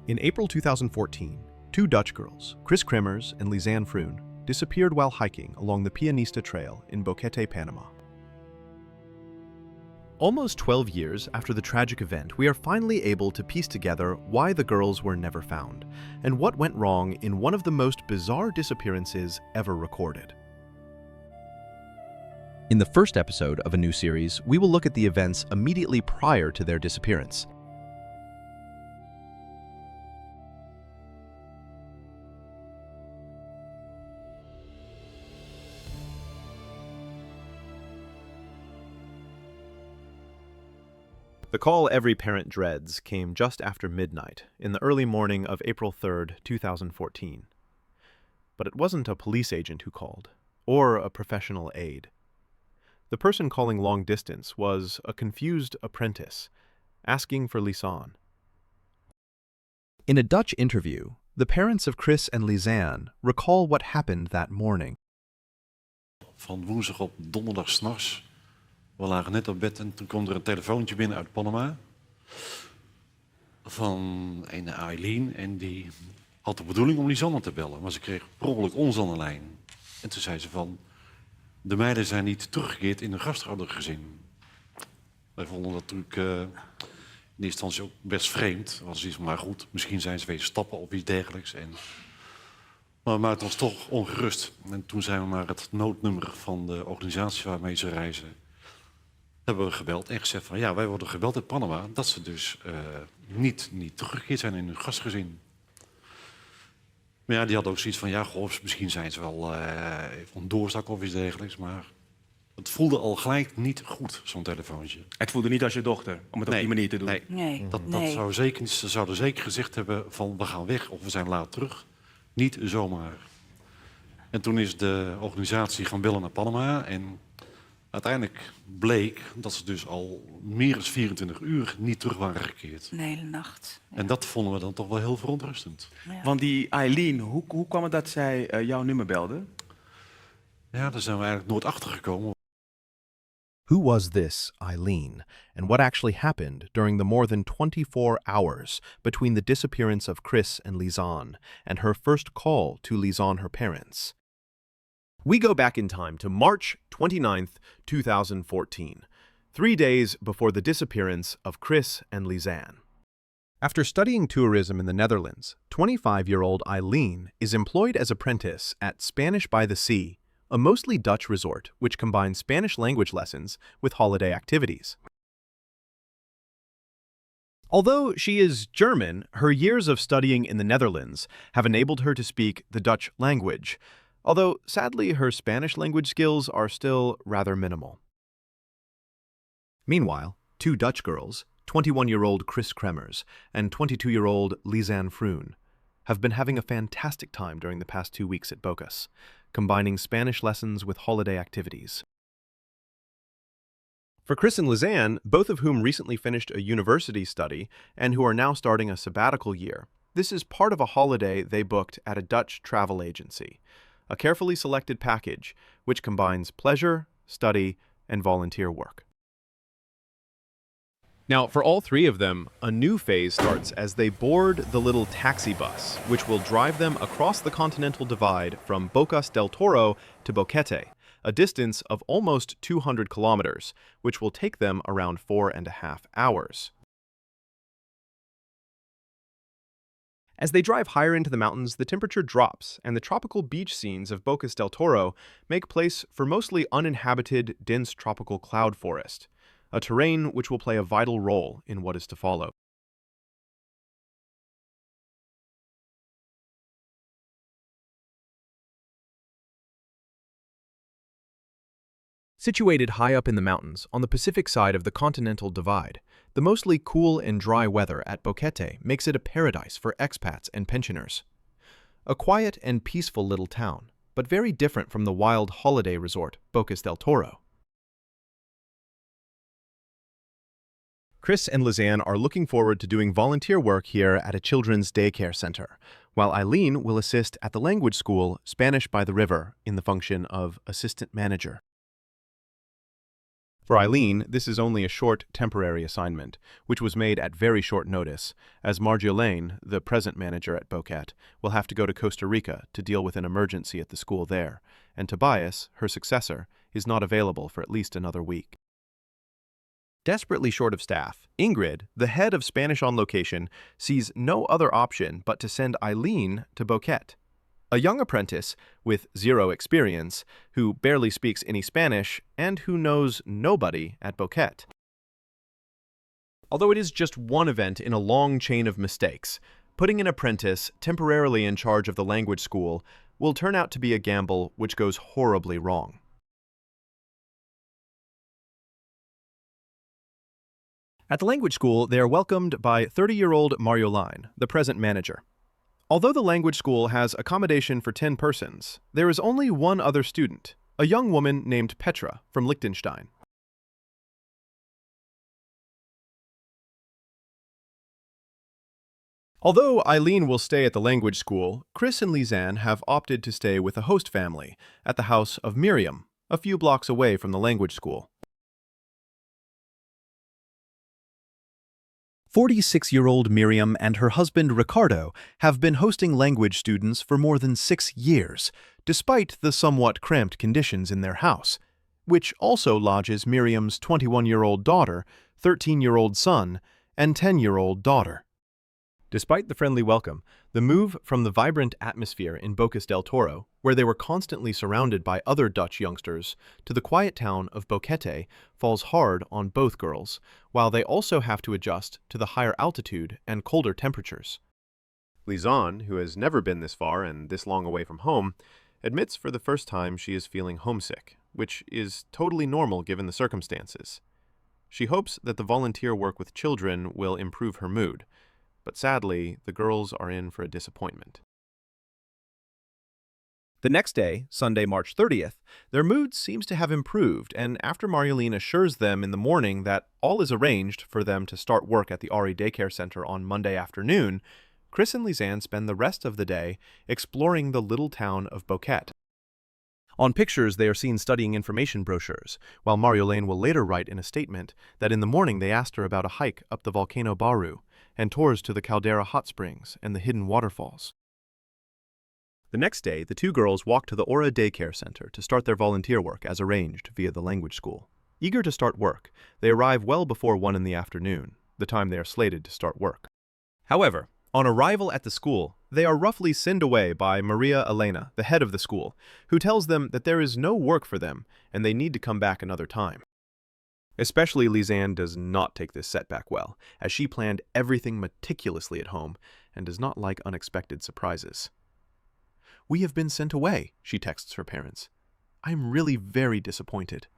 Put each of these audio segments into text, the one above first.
In April 2014, two Dutch girls, Chris Kremers and Lisanne Froon, disappeared while hiking along the Pianista Trail in Boquete, Panama. Almost 12 years after the tragic event, we are finally able to piece together why the girls were never found and what went wrong in one of the most bizarre disappearances ever recorded. In the first episode of a new series, we will look at the events immediately prior to their disappearance. The call every parent dreads came just after midnight, in the early morning of April 3rd, 2014. But it wasn't a police agent who called, or a professional aide. The person calling long distance was a confused apprentice, asking for Lisanne. In a Dutch interview, the parents of Chris and Lisanne recall what happened that morning. Van woensdag op donderdag 's nachts. We lagen net op bed en toen kwam er een telefoontje binnen uit Panama. Van een Eileen en die had de bedoeling om Lisanne te bellen. Maar ze kreeg per ongeluk ons aan de lijn. En toen zei ze van, de meiden zijn niet teruggekeerd in hun gastoudergezin. Wij vonden dat natuurlijk in eerste instantie ook best vreemd. Was iets, maar goed, misschien zijn ze weer stappen of iets dergelijks. Maar het maakte ons toch ongerust. En toen zijn we maar het noodnummer van de organisatie waarmee ze reizen hebben we gebeld en gezegd van ja, wij worden gebeld uit Panama dat ze dus niet teruggekeerd zijn in hun gastgezin. Maar ja, die hadden ook zoiets van ja, goh, misschien zijn ze wel van doorstak of iets dergelijks, maar het voelde al gelijk niet goed, zo'n telefoontje. Het voelde niet als je dochter, om het op die manier te doen. Nee. Dat zou zeker niet. Ze zouden zeker gezegd hebben van we gaan weg of we zijn laat terug. Niet zomaar. En toen is de organisatie gaan bellen naar Panama en uiteindelijk bleek dat ze dus al meer dan 24 uur niet terug waren gekeerd. Een hele nacht. Ja. En dat vonden we dan toch wel heel verontrustend. Ja. Want die Eileen, hoe kwam het dat zij jouw nummer belde? Ja, daar zijn we eigenlijk nooit achter gekomen. Who was this Eileen, and what actually happened during the more than 24 hours between the disappearance of Chris and Lisanne and her first call to Lisanne her parents? We go back in time to March 29th, 2014, 3 days before the disappearance of Chris and Lisanne. After studying tourism in the Netherlands, 25-year-old Eileen is employed as apprentice at Spanish by the Sea, a mostly Dutch resort which combines Spanish language lessons with holiday activities. Although she is German, her years of studying in the Netherlands have enabled her to speak the Dutch language, although sadly her Spanish language skills are still rather minimal. Meanwhile, two Dutch girls, 21-year-old Chris Kremers and 22-year-old Lisanne Froon, have been having a fantastic time during the past 2 weeks at Bocas, combining Spanish lessons with holiday activities. For Chris and Lisanne, both of whom recently finished a university study and who are now starting a sabbatical year, this is part of a holiday they booked at a Dutch travel agency, a carefully selected package which combines pleasure, study, and volunteer work. Now, for all three of them, a new phase starts as they board the little taxi bus, which will drive them across the Continental Divide from Bocas del Toro to Boquete, a distance of almost 200 kilometers, which will take them around 4.5 hours. As they drive higher into the mountains, the temperature drops, and the tropical beach scenes of Bocas del Toro make place for mostly uninhabited, dense tropical cloud forest, a terrain which will play a vital role in what is to follow. Situated high up in the mountains on the Pacific side of the Continental Divide, the mostly cool and dry weather at Boquete makes it a paradise for expats and pensioners. A quiet and peaceful little town, but very different from the wild holiday resort Bocas del Toro. Chris and Lisanne are looking forward to doing volunteer work here at a children's daycare center, while Eileen will assist at the language school Spanish by the River in the function of assistant manager. For Eileen, this is only a short, temporary assignment, which was made at very short notice, as Marjolaine, the present manager at Boquete, will have to go to Costa Rica to deal with an emergency at the school there, and Tobias, her successor, is not available for at least another week. Desperately short of staff, Ingrid, the head of Spanish on location, sees no other option but to send Eileen to Boquete. A young apprentice with zero experience, who barely speaks any Spanish, and who knows nobody at Boquete. Although it is just one event in a long chain of mistakes, putting an apprentice temporarily in charge of the language school will turn out to be a gamble which goes horribly wrong. At the language school, they are welcomed by 30-year-old Marjolaine, the present manager. Although the language school has accommodation for 10 persons, there is only one other student, a young woman named Petra from Liechtenstein. Although Eileen will stay at the language school, Chris and Lisanne have opted to stay with a host family at the house of Miriam, a few blocks away from the language school. 46-year-old Miriam and her husband Ricardo have been hosting language students for more than 6 years, despite the somewhat cramped conditions in their house, which also lodges Miriam's 21-year-old daughter, 13-year-old son, and 10-year-old daughter. Despite the friendly welcome, the move from the vibrant atmosphere in Bocas del Toro, where they were constantly surrounded by other Dutch youngsters, to the quiet town of Boquete falls hard on both girls, while they also have to adjust to the higher altitude and colder temperatures. Lisanne, who has never been this far and this long away from home, admits for the first time she is feeling homesick, which is totally normal given the circumstances. She hopes that the volunteer work with children will improve her mood, but sadly, the girls are in for a disappointment. The next day, Sunday, March 30th, their mood seems to have improved, and after Marjolaine assures them in the morning that all is arranged for them to start work at the RE Daycare Center on Monday afternoon, Chris and Lisanne spend the rest of the day exploring the little town of Boquete. On pictures, they are seen studying information brochures, while Marjolaine will later write in a statement that in the morning they asked her about a hike up the volcano Baru and tours to the Caldera hot springs and the hidden waterfalls. The next day, the two girls walk to the Aura Daycare Center to start their volunteer work as arranged via the language school. Eager to start work, they arrive well before 1 in the afternoon, the time they are slated to start work. However, on arrival at the school, they are roughly sent away by Maria Elena, the head of the school, who tells them that there is no work for them and they need to come back another time. Especially Lisanne does not take this setback well, as she planned everything meticulously at home and does not like unexpected surprises. "We have been sent away," she texts her parents. "I am really very disappointed."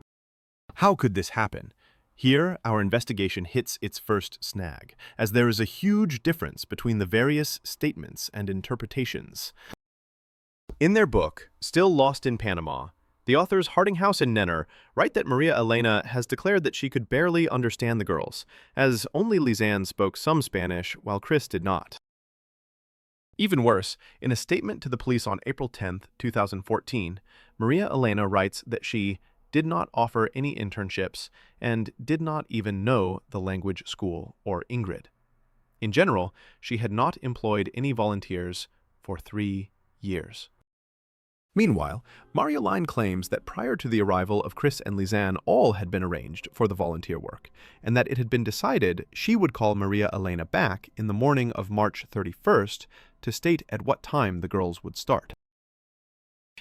How could this happen? Here, our investigation hits its first snag, as there is a huge difference between the various statements and interpretations. In their book, Still Lost in Panama, the authors Hardinghouse and Nenner write that Maria Elena has declared that she could barely understand the girls, as only Lisanne spoke some Spanish while Chris did not. Even worse, in a statement to the police on April 10, 2014, Maria Elena writes that she did not offer any internships and did not even know the language school or Ingrid. In general, she had not employed any volunteers for 3 years. Meanwhile, Marjolaine claims that prior to the arrival of Chris and Lisanne, all had been arranged for the volunteer work, and that it had been decided she would call Maria Elena back in the morning of March 31st to state at what time the girls would start.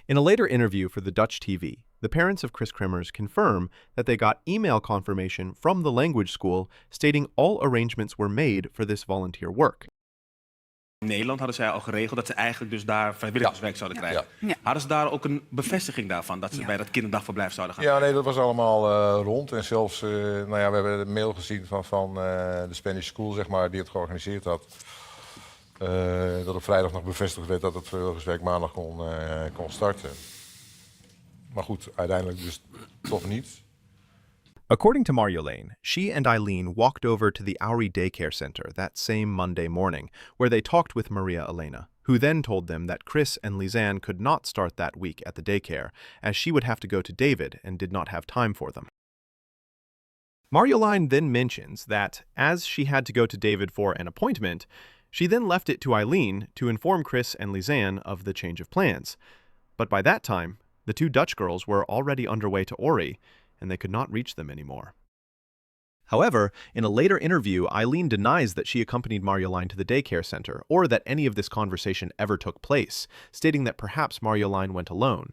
In a later interview for the Dutch TV, the parents of Chris Kremers confirm that they got email confirmation from the language school stating all arrangements were made for this volunteer work. In Nederland hadden zij al geregeld dat ze eigenlijk dus daar vrijwilligerswerk zouden krijgen. Ja. Hadden ze daar ook een bevestiging daarvan, dat ze bij dat kinderdagverblijf zouden gaan? Ja, nee, dat was allemaal rond. En zelfs, we hebben een mail gezien van de Spanish School, zeg maar, die het georganiseerd had. Dat op vrijdag nog bevestigd werd dat het vrijwilligerswerk maandag kon starten. Maar goed, uiteindelijk dus toch niet. According to Marjolaine, she and Eileen walked over to the Auri Daycare Center that same Monday morning, where they talked with Maria Elena, who then told them that Chris and Lisanne could not start that week at the daycare, as she would have to go to David and did not have time for them. Marjolein then mentions that, as she had to go to David for an appointment, she then left it to Eileen to inform Chris and Lisanne of the change of plans. But by that time, the two Dutch girls were already underway to Ori, and they could not reach them anymore. However, in a later interview, Eileen denies that she accompanied Marjolein to the daycare center, or that any of this conversation ever took place, stating that perhaps Marjolein went alone.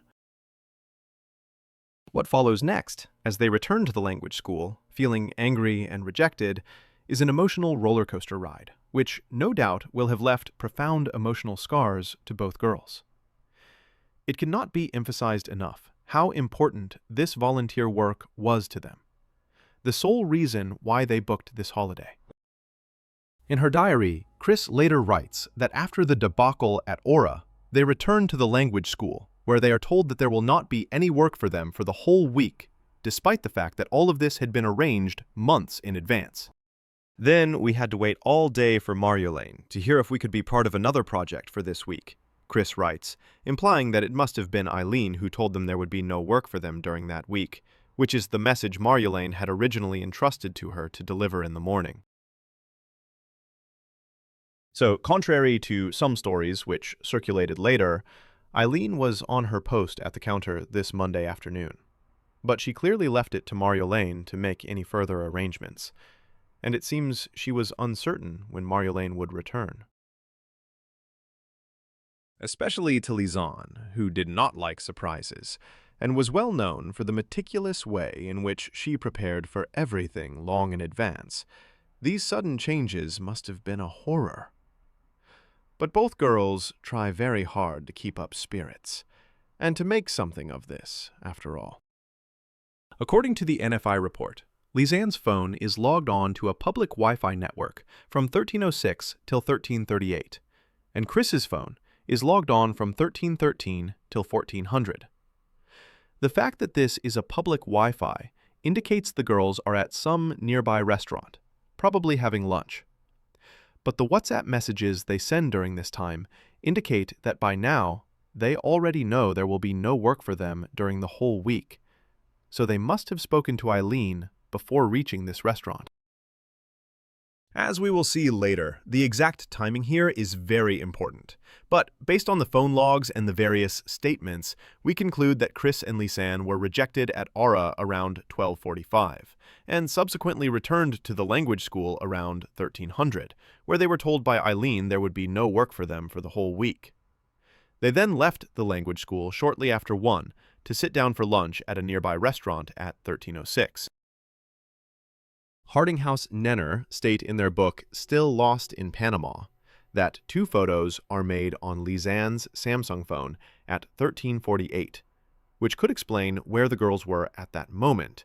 What follows next, as they return to the language school, feeling angry and rejected, is an emotional roller coaster ride, which no doubt will have left profound emotional scars to both girls. It cannot be emphasized enough how important this volunteer work was to them, the sole reason why they booked this holiday. In her diary, Chris later writes that after the debacle at Aura, they return to the language school, where they are told that there will not be any work for them for the whole week, despite the fact that all of this had been arranged months in advance. Then we had to wait all day for Marjolein to hear if we could be part of another project for this week, Chris writes, implying that it must have been Eileen who told them there would be no work for them during that week, which is the message Marjolein had originally entrusted to her to deliver in the morning. So, contrary to some stories which circulated later, Eileen was on her post at the counter this Monday afternoon, but she clearly left it to Marjolein to make any further arrangements, and it seems she was uncertain when Marjolein would return. Especially to Lisanne, who did not like surprises, and was well known for the meticulous way in which she prepared for everything long in advance, these sudden changes must have been a horror. But both girls try very hard to keep up spirits, and to make something of this, after all. According to the NFI report, Lisanne's phone is logged on to a public Wi-Fi network from 1306 till 1338, and Chris's phone is logged on from 1313 till 1400. The fact that this is a public Wi-Fi indicates the girls are at some nearby restaurant, probably having lunch. But the WhatsApp messages they send during this time indicate that by now, they already know there will be no work for them during the whole week, so they must have spoken to Eileen before reaching this restaurant. As we will see later, the exact timing here is very important, but based on the phone logs and the various statements, we conclude that Chris and Lisanne were rejected at Aura around 1245, and subsequently returned to the language school around 1300, where they were told by Eileen there would be no work for them for the whole week. They then left the language school shortly after 1 to sit down for lunch at a nearby restaurant at 1306. Hardinghouse Nenner state in their book Still Lost in Panama that 2 photos are made on Lisanne's Samsung phone at 1348, which could explain where the girls were at that moment.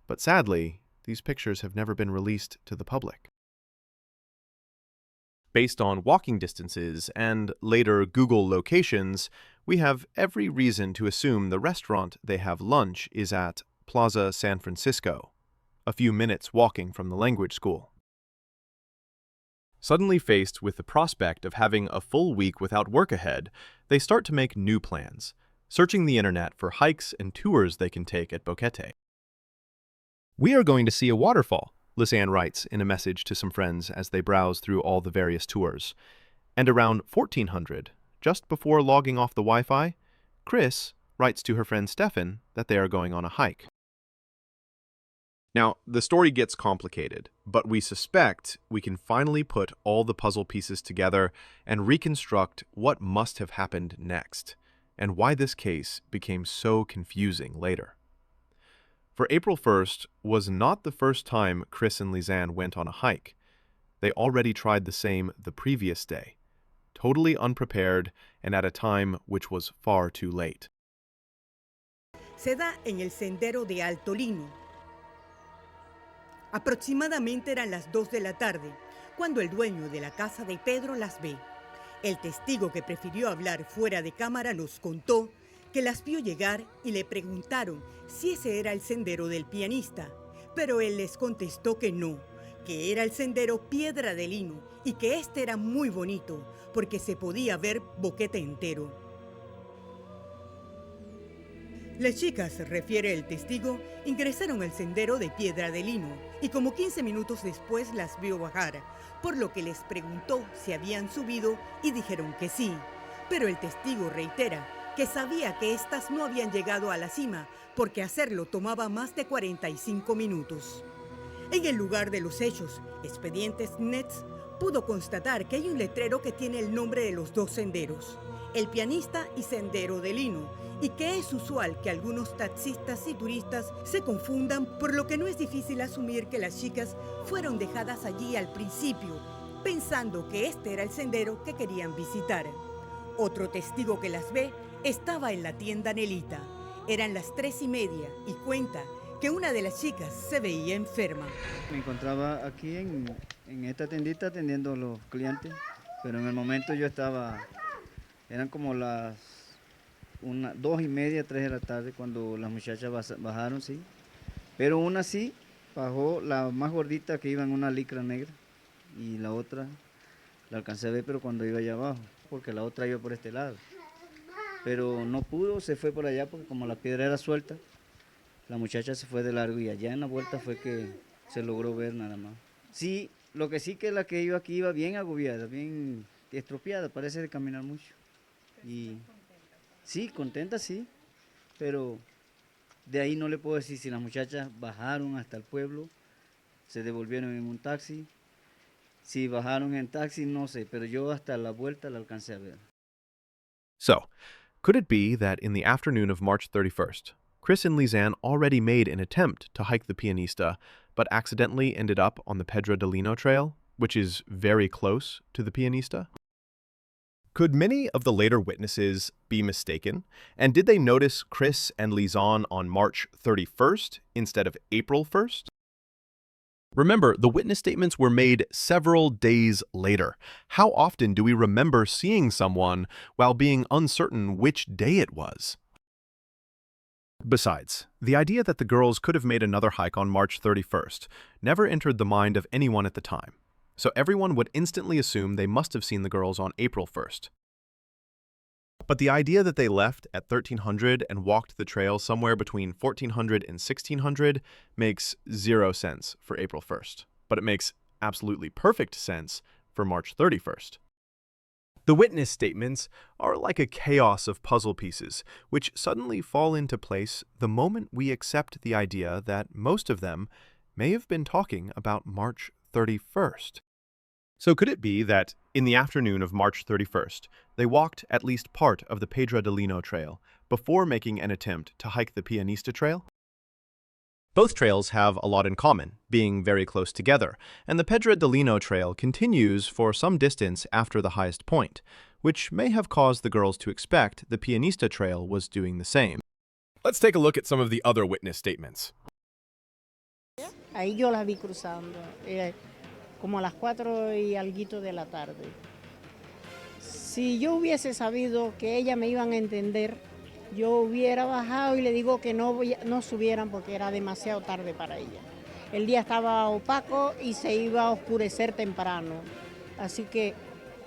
But sadly, these pictures have never been released to the public. Based on walking distances and later Google locations, we have every reason to assume the restaurant they have lunch is at Plaza San Francisco, a few minutes walking from the language school. Suddenly faced with the prospect of having a full week without work ahead, they start to make new plans, searching the internet for hikes and tours they can take at Boquete. "We are going to see a waterfall," Lisanne writes in a message to some friends as they browse through all the various tours. And around 1400, just before logging off the Wi-Fi, Chris writes to her friend Stefan that they are going on a hike. Now, the story gets complicated, but we suspect we can finally put all the puzzle pieces together and reconstruct what must have happened next, and why this case became so confusing later. For April 1st was not the first time Chris and Lisanne went on a hike. They already tried the same the previous day, totally unprepared and at a time which was far too late. Se da en el sendero de Alto Lino. Aproximadamente eran las 2 de la tarde, cuando el dueño de la casa de Pedro las ve. El testigo que prefirió hablar fuera de cámara nos contó que las vio llegar y le preguntaron si ese era el sendero del pianista, pero él les contestó que no, que era el sendero Piedra de Lino y que este era muy bonito porque se podía ver Boquete entero. Las chicas, refiere el testigo, ingresaron al sendero de Piedra de Lino y como 15 minutos después las vio bajar, por lo que les preguntó si habían subido y dijeron que sí. Pero el testigo reitera que sabía que éstas no habían llegado a la cima porque hacerlo tomaba más de 45 minutos. En el lugar de los hechos, Expedientes Nets pudo constatar que hay un letrero que tiene el nombre de los dos senderos, el Pianista y Sendero de Lino, y que es usual que algunos taxistas y turistas se confundan, por lo que no es difícil asumir que las chicas fueron dejadas allí al principio, pensando que este era el sendero que querían visitar. Otro testigo que las ve estaba en la tienda Nelita. Eran las 3:30 y cuenta que una de las chicas se veía enferma. Me encontraba aquí en esta tiendita atendiendo a los clientes, pero en el momento yo estaba, eran como las 2:30, 3 de la tarde cuando las muchachas bajaron, sí. Pero una sí bajó, la más gordita que iba en una licra negra y la otra la alcancé a ver, pero cuando iba allá abajo, porque la otra iba por este lado. Pero no pudo, se fue por allá porque como la piedra era suelta, la muchacha se fue de largo y allá en la vuelta fue que se logró ver nada más. Sí, lo que sí que la que iba aquí iba bien agobiada, bien estropeada, parece de caminar mucho. Y sí, contenta sí, pero de ahí no le puedo decir si las muchachas bajaron hasta el pueblo, se devolvieron en un taxi, si bajaron en taxi no sé, pero yo hasta la vuelta la alcancé a ver. So, could it be that in the afternoon of March 31st, Chris and Lizanne already made an attempt to hike the Pianista, but accidentally ended up on the Pedra de Lino trail, which is very close to the Pianista? Could many of the later witnesses be mistaken? And did they notice Chris and Lizanne on March 31st instead of April 1st? Remember, the witness statements were made several days later. How often do we remember seeing someone while being uncertain which day it was? Besides, the idea that the girls could have made another hike on March 31st never entered the mind of anyone at the time, so everyone would instantly assume they must have seen the girls on April 1st. But the idea that they left at 1300 and walked the trail somewhere between 1400 and 1600 makes zero sense for April 1st, but it makes absolutely perfect sense for March 31st. The witness statements are like a chaos of puzzle pieces, which suddenly fall into place the moment we accept the idea that most of them may have been talking about March 31st. So could it be that in the afternoon of March 31st, they walked at least part of the Pedra de Lino trail before making an attempt to hike the Pianista trail? Both trails have a lot in common, being very close together, and the Pedra de Lino trail continues for some distance after the highest point, which may have caused the girls to expect the Pianista trail was doing the same. Let's take a look at some of the other witness statements. Ahí yo la vi cruzando, como a las 4:00 de la tarde. Si yo hubiese sabido que ellas me iban a entender, yo hubiera bajado y le digo que no subieran porque era demasiado tarde para ellas. El día estaba opaco y se iba a oscurecer temprano. Así que,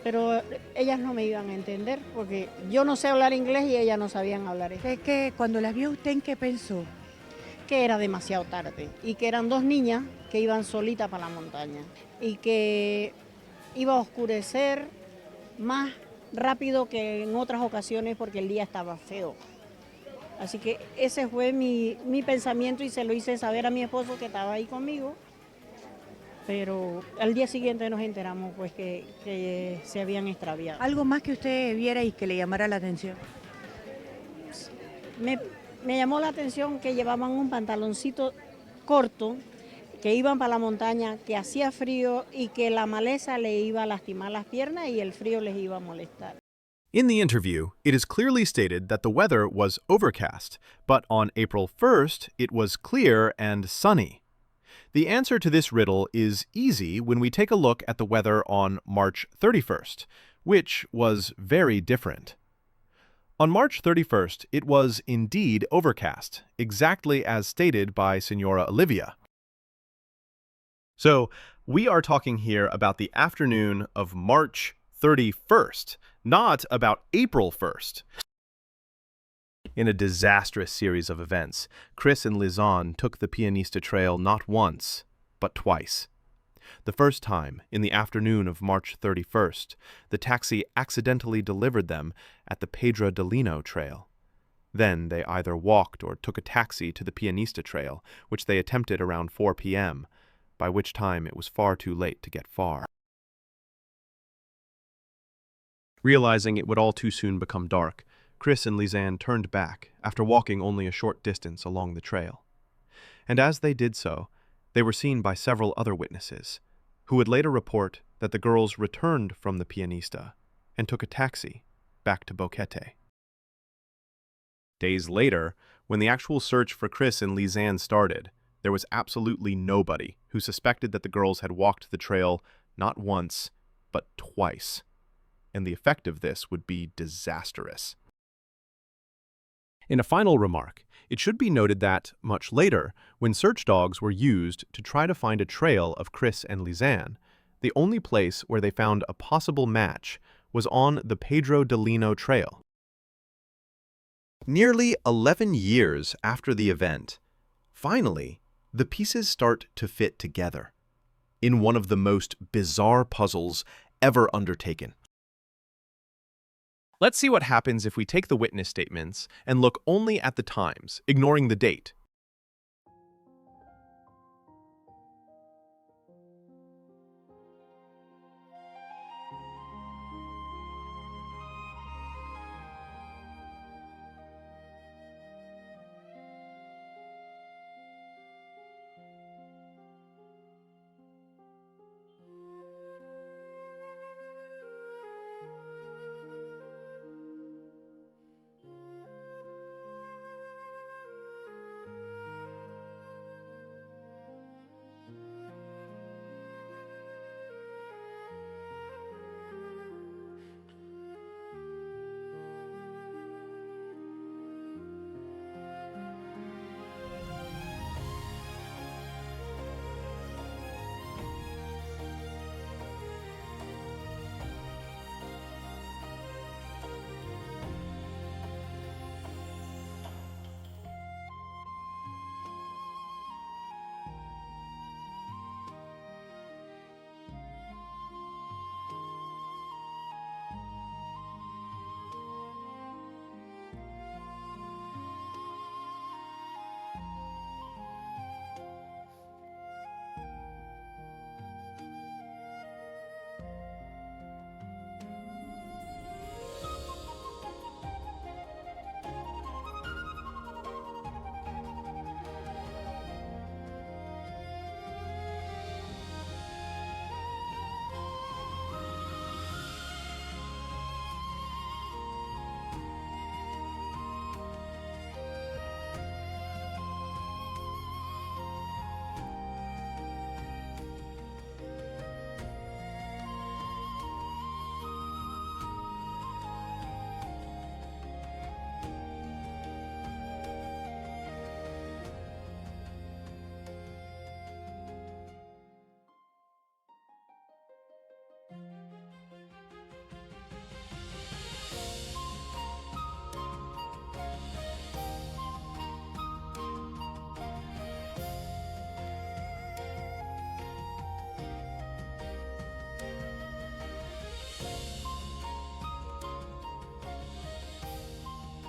pero ellas no me iban a entender porque yo no sé hablar inglés y ellas no sabían hablar inglés. Es que cuando las vio usted, ¿en qué pensó? Que era demasiado tarde y que eran dos niñas que iban solitas para la montaña y que iba a oscurecer más rápido que en otras ocasiones porque el día estaba feo. Así que ese fue mi pensamiento y se lo hice saber a mi esposo que estaba ahí conmigo. Pero al día siguiente nos enteramos pues que se habían extraviado. ¿Algo más que usted viera y que le llamara la atención? Me llamó la atención que llevaban un pantaloncito corto, que iban para la montaña, que hacía frío y que la maleza le iba a lastimar las piernas y el frío les iba a molestar. In the interview, it is clearly stated that the weather was overcast, but on April 1st, it was clear and sunny. The answer to this riddle is easy when we take a look at the weather on March 31st, which was very different. On March 31st, it was indeed overcast, exactly as stated by Senora Olivia. So, we are talking here about the afternoon of March 31st, not about April 1st. In a disastrous series of events, Chris and Lizanne took the Pianista Trail not once, but twice. The first time, in the afternoon of March 31st, the taxi accidentally delivered them at the Pedro de Lino Trail. Then they either walked or took a taxi to the Pianista Trail, which they attempted around 4 p.m., by which time it was far too late to get far. Realizing it would all too soon become dark, Chris and Lizanne turned back after walking only a short distance along the trail. And as they did so, they were seen by several other witnesses, who would later report that the girls returned from the Pianista and took a taxi back to Boquete. Days later, when the actual search for Chris and Lizanne started, there was absolutely nobody who suspected that the girls had walked the trail not once, but twice. And the effect of this would be disastrous. In a final remark, it should be noted that, much later, when search dogs were used to try to find a trail of Chris and Lizanne, the only place where they found a possible match was on the Pedro de Lino Trail. Nearly 11 years after the event, finally, the pieces start to fit together in one of the most bizarre puzzles ever undertaken. Let's see what happens if we take the witness statements and look only at the times, ignoring the date.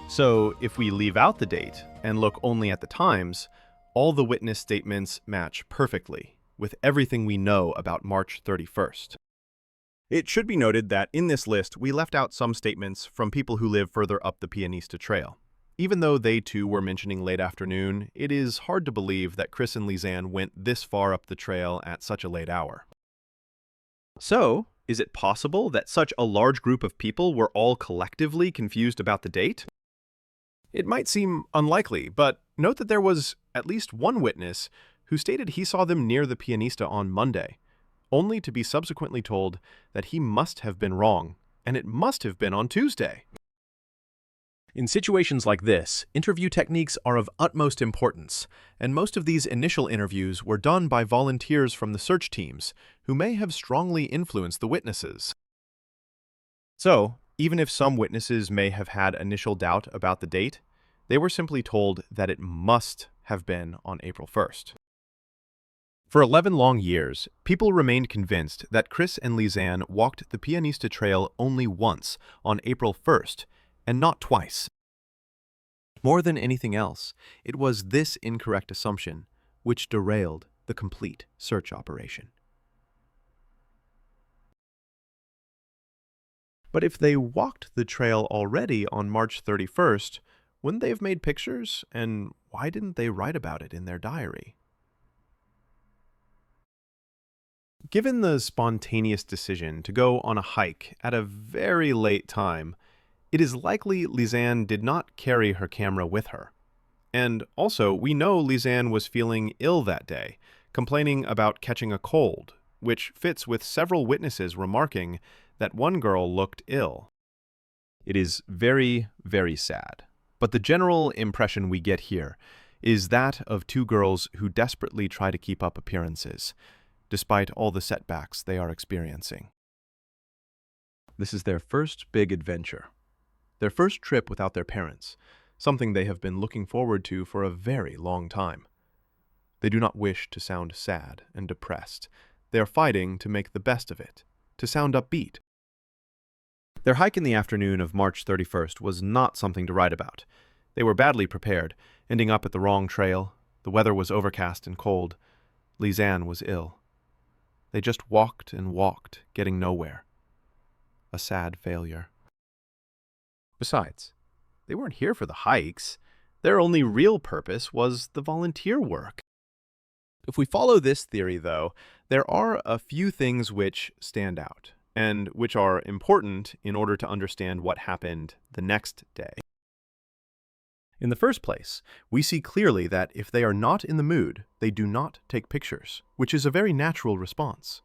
So, if we leave out the date and look only at the times, all the witness statements match perfectly with everything we know about March 31st. It should be noted that in this list, we left out some statements from people who live further up the Pianista Trail. Even though they too were mentioning late afternoon, it is hard to believe that Chris and Lizanne went this far up the trail at such a late hour. So, is it possible that such a large group of people were all collectively confused about the date? It might seem unlikely, but note that there was at least one witness who stated he saw them near the Pianista on Monday, only to be subsequently told that he must have been wrong, and it must have been on Tuesday. In situations like this, interview techniques are of utmost importance, and most of these initial interviews were done by volunteers from the search teams, who may have strongly influenced the witnesses. So, even if some witnesses may have had initial doubt about the date, They were simply told that it must have been on April 1st. For 11 long years, people remained convinced that Chris and Lisanne walked the Pianista Trail only once, on April 1st, and not twice. More than anything else, it was this incorrect assumption which derailed the complete search operation. But if they walked the trail already on March 31st, wouldn't they have made pictures? And why didn't they write about it in their diary? Given the spontaneous decision to go on a hike at a very late time, it is likely Lisanne did not carry her camera with her. And also, we know Lisanne was feeling ill that day, complaining about catching a cold, which fits with several witnesses remarking that one girl looked ill. It is very, very sad, but the general impression we get here is that of two girls who desperately try to keep up appearances, despite all the setbacks they are experiencing. This is their first big adventure, their first trip without their parents, something they have been looking forward to for a very long time. They do not wish to sound sad and depressed. They are fighting to make the best of it, to sound upbeat. Their hike in the afternoon of March 31st was not something to write about. They were badly prepared, ending up at the wrong trail. The weather was overcast and cold. Lisanne was ill. They just walked and walked, getting nowhere. A sad failure. Besides, they weren't here for the hikes. Their only real purpose was the volunteer work. If we follow this theory, though, there are a few things which stand out, and which are important in order to understand what happened the next day. In the first place, we see clearly that if they are not in the mood, they do not take pictures, which is a very natural response.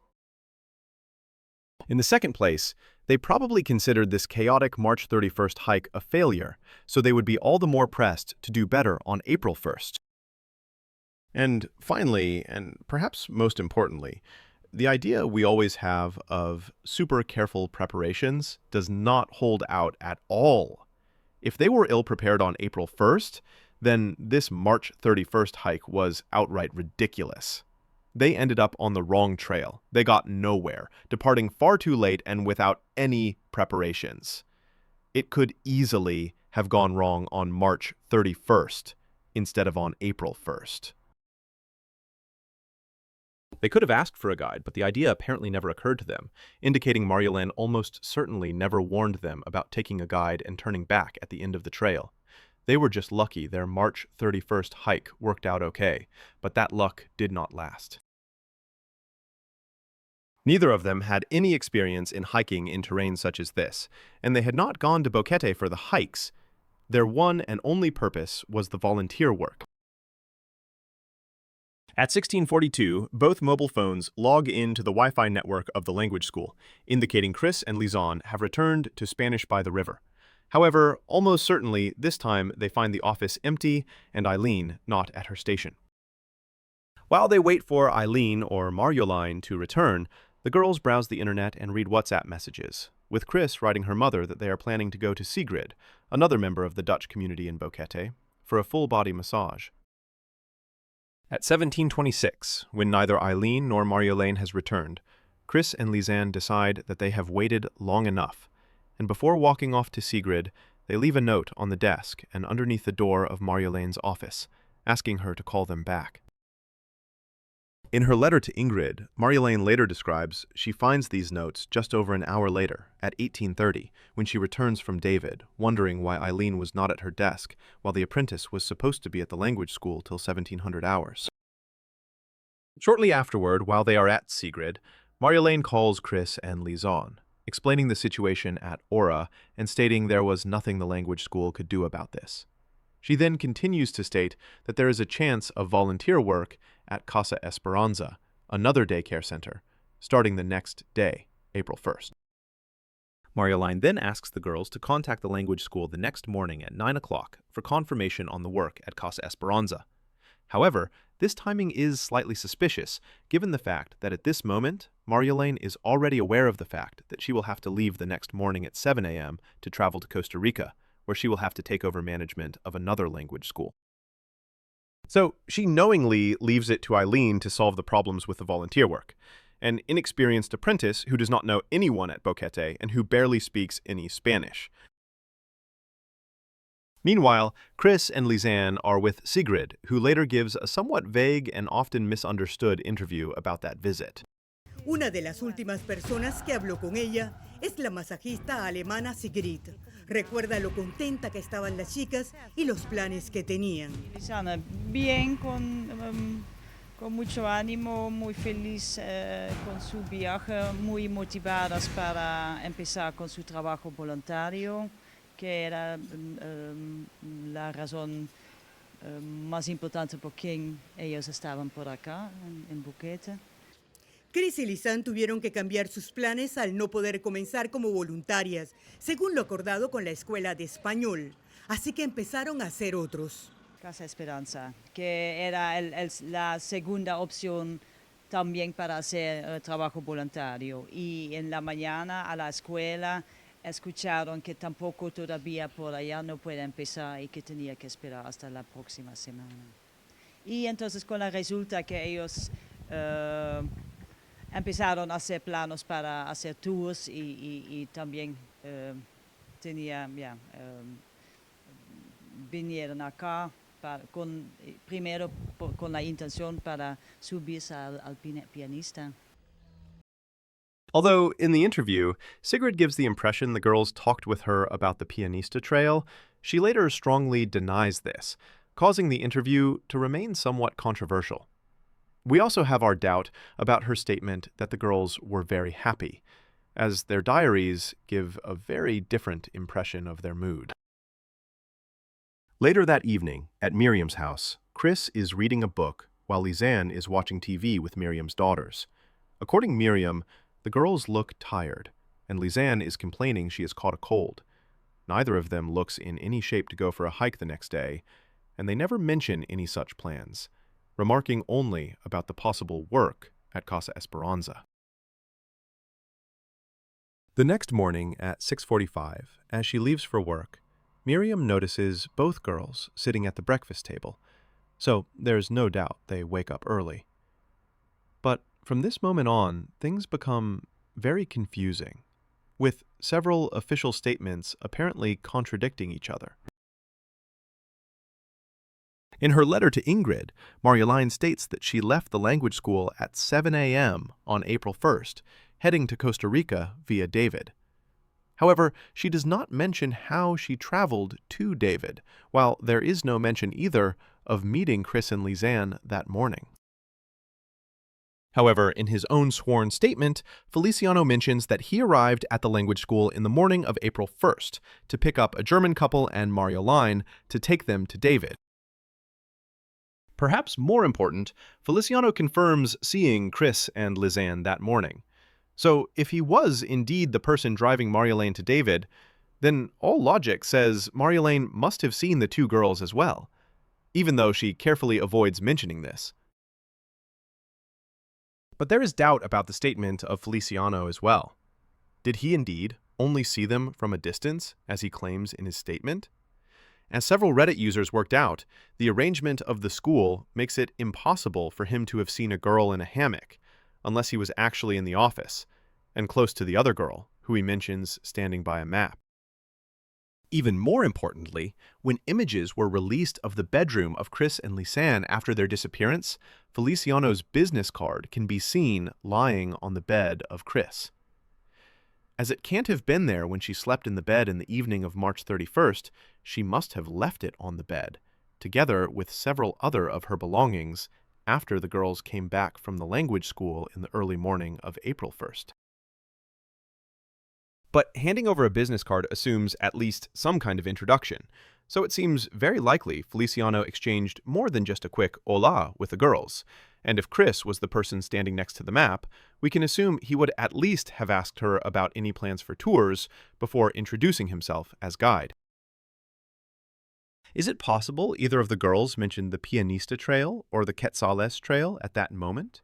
In the second place, they probably considered this chaotic March 31st hike a failure, so they would be all the more pressed to do better on April 1st. And finally, and perhaps most importantly, the idea we always have of super careful preparations does not hold out at all. If they were ill-prepared on April 1st, then this March 31st hike was outright ridiculous. They ended up on the wrong trail. They got nowhere, departing far too late and without any preparations. It could easily have gone wrong on March 31st instead of on April 1st. They could have asked for a guide, but the idea apparently never occurred to them, indicating Marjolaine almost certainly never warned them about taking a guide and turning back at the end of the trail. They were just lucky their March 31st hike worked out okay, but that luck did not last. Neither of them had any experience in hiking in terrain such as this, and they had not gone to Boquete for the hikes. Their one and only purpose was the volunteer work. At 1642, both mobile phones log into the Wi-Fi network of the language school, indicating Chris and Lisanne have returned to Spanish by the River. However, almost certainly, this time they find the office empty and Eileen not at her station. While they wait for Eileen or Marjolein to return, the girls browse the internet and read WhatsApp messages, with Chris writing her mother that they are planning to go to Sigrid, another member of the Dutch community in Boquete, for a full-body massage. At 1726, when neither Eileen nor Marjolein has returned, Chris and Lisanne decide that they have waited long enough, and before walking off to Sigrid, they leave a note on the desk and underneath the door of Marjolein's office, asking her to call them back. In her letter to Ingrid, Marjolein later describes she finds these notes just over an hour later, at 1830, when she returns from David, wondering why Eileen was not at her desk, while the apprentice was supposed to be at the language school till 1700 hours. Shortly afterward, while they are at Sigrid, Marjolein calls Chris and Lisanne, explaining the situation at Aura and stating there was nothing the language school could do about this. She then continues to state that there is a chance of volunteer work at Casa Esperanza, another daycare center, starting the next day, April 1st. Marjolein then asks the girls to contact the language school the next morning at 9 o'clock for confirmation on the work at Casa Esperanza. However, this timing is slightly suspicious, given the fact that at this moment, Marjolein is already aware of the fact that she will have to leave the next morning at 7 a.m. to travel to Costa Rica, where she will have to take over management of another language school. So she knowingly leaves it to Eileen to solve the problems with the volunteer work, an inexperienced apprentice who does not know anyone at Boquete and who barely speaks any Spanish. Meanwhile, Chris and Lisanne are with Sigrid, who later gives a somewhat vague and often misunderstood interview about that visit. Una de las últimas personas que habló con ella es la masajista alemana Sigrid. Recuerda lo contenta que estaban las chicas y los planes que tenían. Lisanne, bien, con mucho ánimo, muy feliz con su viaje, muy motivadas para empezar con su trabajo voluntario, que era la razón más importante por quien ellos estaban por acá, en Boquete. Chris y Lisanne tuvieron que cambiar sus planes al no poder comenzar como voluntarias, según lo acordado con la Escuela de Español. Así que empezaron a hacer otros. Casa Esperanza, que era la segunda opción también para hacer trabajo voluntario. Y en la mañana a la escuela escucharon que tampoco todavía por allá no puede empezar y que tenía que esperar hasta la próxima semana. Y entonces con la resulta que ellos empezaron a hacer planos para hacer tours y también vinieron acá primero con la intención para subirse al pianista. Although, in the interview, Sigrid gives the impression the girls talked with her about the Pianista Trail, she later strongly denies this, causing the interview to remain somewhat controversial. We also have our doubt about her statement that the girls were very happy, as their diaries give a very different impression of their mood. Later that evening, at Miriam's house, Chris is reading a book while Lisanne is watching TV with Miriam's daughters. According to Miriam, the girls look tired, and Lisanne is complaining she has caught a cold. Neither of them looks in any shape to go for a hike the next day, and they never mention any such plans, remarking only about the possible work at Casa Esperanza. The next morning at 6:45, as she leaves for work, Miriam notices both girls sitting at the breakfast table, so there's no doubt they wake up early. But from this moment on, things become very confusing, with several official statements apparently contradicting each other. In her letter to Ingrid, Marjolein states that she left the language school at 7 a.m. on April 1st, heading to Costa Rica via David. However, she does not mention how she traveled to David, while there is no mention either of meeting Chris and Lisanne that morning. However, in his own sworn statement, Feliciano mentions that he arrived at the language school in the morning of April 1st to pick up a German couple and Marjolein to take them to David. Perhaps more important, Feliciano confirms seeing Chris and Lisanne that morning. So if he was indeed the person driving Marjolein to David, then all logic says Marjolein must have seen the two girls as well, even though she carefully avoids mentioning this. But there is doubt about the statement of Feliciano as well. Did he indeed only see them from a distance, as he claims in his statement? As several Reddit users worked out, the arrangement of the school makes it impossible for him to have seen a girl in a hammock, unless he was actually in the office, and close to the other girl, who he mentions standing by a map. Even more importantly, when images were released of the bedroom of Chris and Lisanne after their disappearance, Feliciano's business card can be seen lying on the bed of Chris. As it can't have been there when she slept in the bed in the evening of March 31st, she must have left it on the bed, together with several other of her belongings, after the girls came back from the language school in the early morning of April 1st. But handing over a business card assumes at least some kind of introduction, so it seems very likely Feliciano exchanged more than just a quick hola with the girls, and if Chris was the person standing next to the map, we can assume he would at least have asked her about any plans for tours before introducing himself as guide. Is it possible either of the girls mentioned the Pianista Trail or the Quetzales Trail at that moment?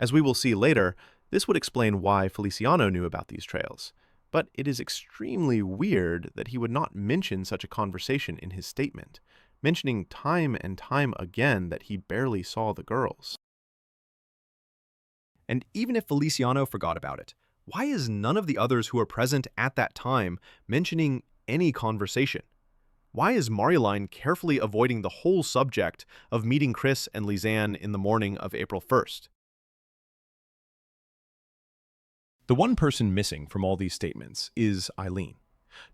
As we will see later, this would explain why Feliciano knew about these trails, but it is extremely weird that he would not mention such a conversation in his statement, mentioning time and time again that he barely saw the girls. And even if Feliciano forgot about it, why is none of the others who were present at that time mentioning any conversation? Why is Marjolein carefully avoiding the whole subject of meeting Chris and Lisanne in the morning of April 1st? The one person missing from all these statements is Eileen.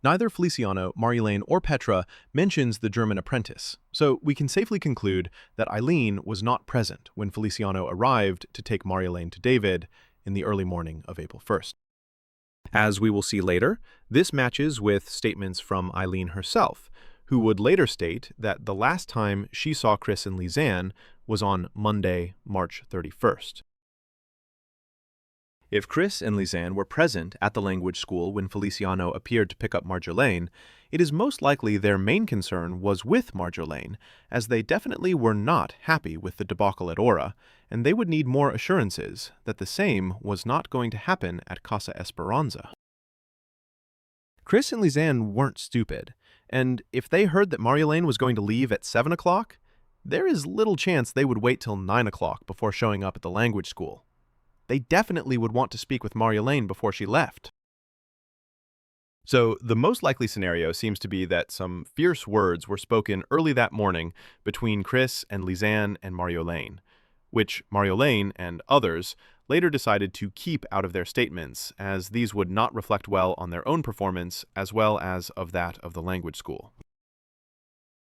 Neither Feliciano, Marjolein, or Petra mentions the German apprentice, so we can safely conclude that Eileen was not present when Feliciano arrived to take Marjolein to David in the early morning of April 1st. As we will see later, this matches with statements from Eileen herself, who would later state that the last time she saw Chris and Lisanne was on Monday, March 31st. If Chris and Lisanne were present at the language school when Feliciano appeared to pick up Marjolein, it is most likely their main concern was with Marjolein, as they definitely were not happy with the debacle at Aura, and they would need more assurances that the same was not going to happen at Casa Esperanza. Chris and Lisanne weren't stupid, and if they heard that Marjolein was going to leave at 7 o'clock, there is little chance they would wait till 9 o'clock before showing up at the language school. They definitely would want to speak with Marjolein before she left. So the most likely scenario seems to be that some fierce words were spoken early that morning between Chris and Lisanne and Marjolein, which Marjolein and others later decided to keep out of their statements, as these would not reflect well on their own performance as well as of that of the language school.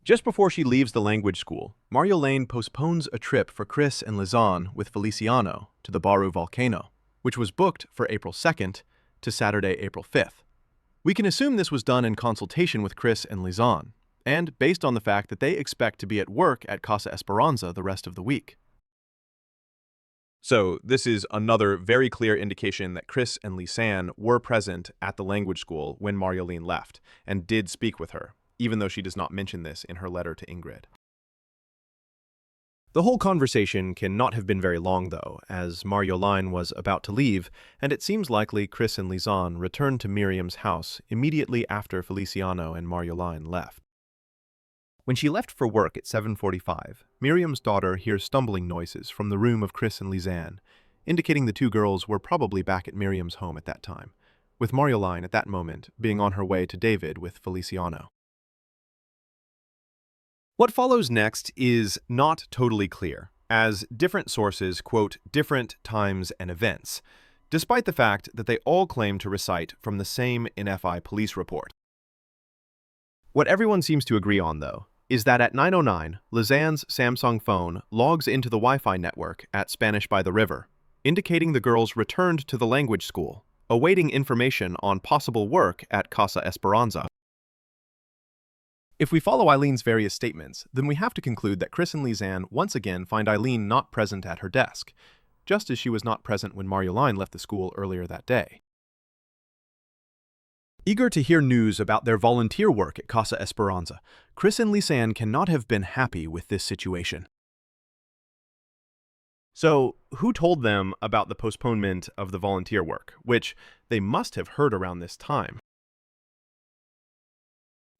Just before she leaves the language school, Marjolein postpones a trip for Chris and Lisanne with Feliciano to the Baru volcano, which was booked for April 2nd to Saturday, April 5th. We can assume this was done in consultation with Chris and Lisanne, and based on the fact that they expect to be at work at Casa Esperanza the rest of the week. So this is another very clear indication that Chris and Lisanne were present at the language school when Marjolein left, and did speak with her, even though she does not mention this in her letter to Ingrid. The whole conversation cannot have been very long, though, as Marjolein was about to leave, and it seems likely Chris and Lisanne returned to Miriam's house immediately after Feliciano and Marjolein left. When she left for work at 7:45, Miriam's daughter hears stumbling noises from the room of Chris and Lisanne, indicating the two girls were probably back at Miriam's home at that time, with Marjolein at that moment being on her way to David with Feliciano. What follows next is not totally clear, as different sources quote different times and events, despite the fact that they all claim to recite from the same NFI police report. What everyone seems to agree on, though, is that at 9:09, Lisanne's Samsung phone logs into the Wi-Fi network at Spanish by the River, indicating the girls returned to the language school, awaiting information on possible work at Casa Esperanza. If we follow Eileen's various statements, then we have to conclude that Chris and Lisanne once again find Eileen not present at her desk, just as she was not present when Marjolein left the school earlier that day. Eager to hear news about their volunteer work at Casa Esperanza, Chris and Lisanne cannot have been happy with this situation. So, who told them about the postponement of the volunteer work, which they must have heard around this time?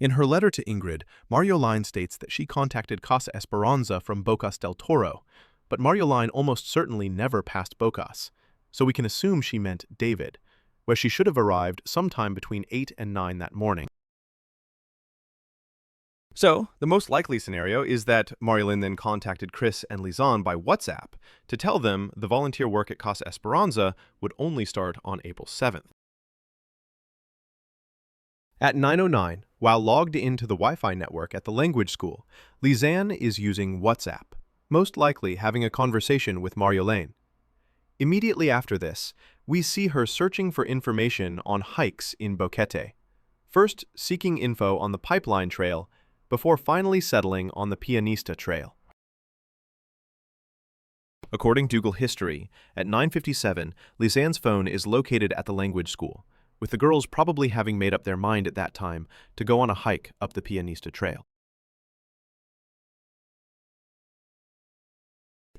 In her letter to Ingrid, Marjolein states that she contacted Casa Esperanza from Bocas del Toro, but Marjolein almost certainly never passed Bocas, so we can assume she meant David, where she should have arrived sometime between 8 and 9 that morning. So, the most likely scenario is that Marjolein then contacted Chris and Lisanne by WhatsApp to tell them the volunteer work at Casa Esperanza would only start on April 7th. At 9:09, while logged into the Wi-Fi network at the language school, Lisanne is using WhatsApp, most likely having a conversation with Marjolein. Immediately after this, we see her searching for information on hikes in Boquete, first seeking info on the Pipeline Trail, before finally settling on the Pianista Trail. According to Google History, at 9:57, Lisanne's phone is located at the language school, with the girls probably having made up their mind at that time to go on a hike up the Pianista Trail.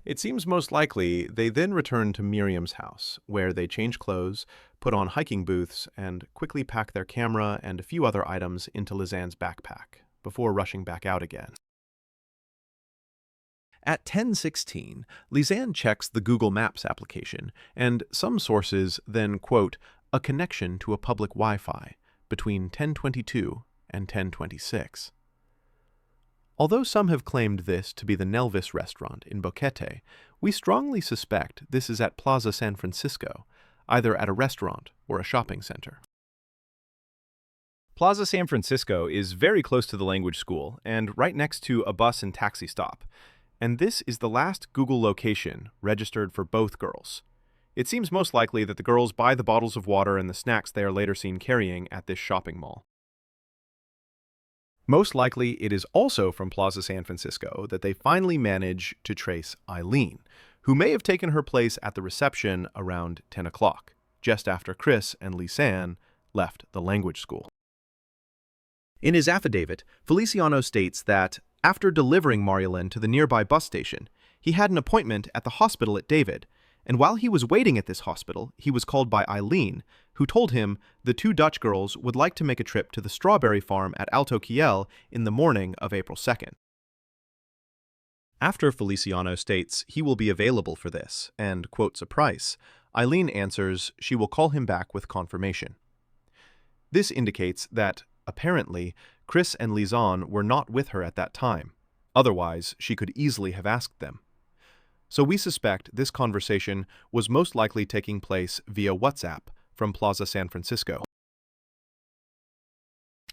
It seems most likely they then returned to Miriam's house, where they changed clothes, put on hiking boots, and quickly packed their camera and a few other items into Lisanne's backpack, before rushing back out again. At 10:16, Lisanne checks the Google Maps application, and some sources then quote a connection to a public Wi-Fi between 10:22 and 10:26. Although some have claimed this to be the Nelvis restaurant in Boquete, we strongly suspect this is at Plaza San Francisco, either at a restaurant or a shopping center. Plaza San Francisco is very close to the language school and right next to a bus and taxi stop, and this is the last Google location registered for both girls. It seems most likely that the girls buy the bottles of water and the snacks they are later seen carrying at this shopping mall. Most likely, it is also from Plaza San Francisco that they finally manage to trace Eileen, who may have taken her place at the reception around 10 o'clock, just after Chris and Lisanne left the language school. In his affidavit, Feliciano states that, after delivering Marjolaine to the nearby bus station, he had an appointment at the hospital at David, and while he was waiting at this hospital, he was called by Eileen, who told him the two Dutch girls would like to make a trip to the strawberry farm at Alto Kiel in the morning of April 2nd. After Feliciano states he will be available for this and quotes a price, Eileen answers she will call him back with confirmation. This indicates that, apparently, Chris and Lisanne were not with her at that time. Otherwise, she could easily have asked them. So we suspect this conversation was most likely taking place via WhatsApp from Plaza San Francisco.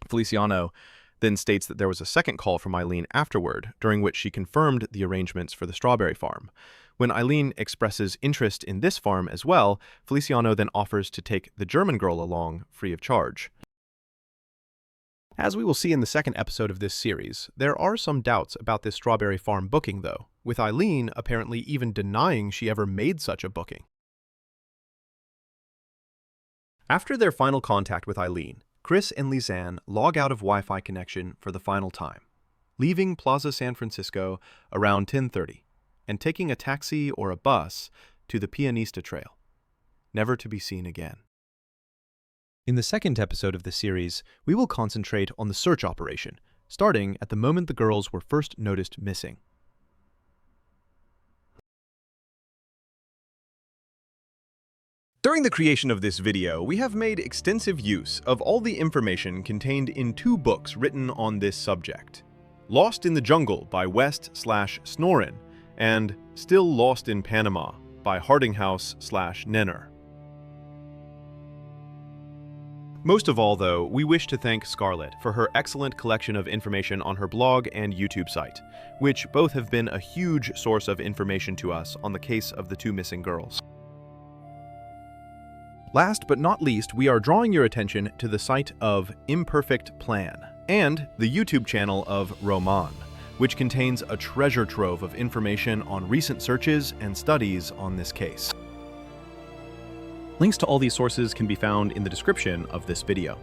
Feliciano then states that there was a second call from Eileen afterward, during which she confirmed the arrangements for the strawberry farm. When Eileen expresses interest in this farm as well, Feliciano then offers to take the German girl along free of charge. As we will see in the second episode of this series, there are some doubts about this strawberry farm booking though, with Eileen apparently even denying she ever made such a booking. After their final contact with Eileen, Chris and Lisanne log out of Wi-Fi connection for the final time, leaving Plaza San Francisco around 10:30 and taking a taxi or a bus to the Pianista Trail, never to be seen again. In the second episode of the series, we will concentrate on the search operation, starting at the moment the girls were first noticed missing. During the creation of this video, we have made extensive use of all the information contained in two books written on this subject. Lost in the Jungle by West/Snoren and Still Lost in Panama by Hardinghouse/Nenner. Most of all, though, we wish to thank Scarlett for her excellent collection of information on her blog and YouTube site, which both have been a huge source of information to us on the case of the two missing girls. Last but not least, we are drawing your attention to the site of Imperfect Plan and the YouTube channel of Roman, which contains a treasure trove of information on recent searches and studies on this case. Links to all these sources can be found in the description of this video.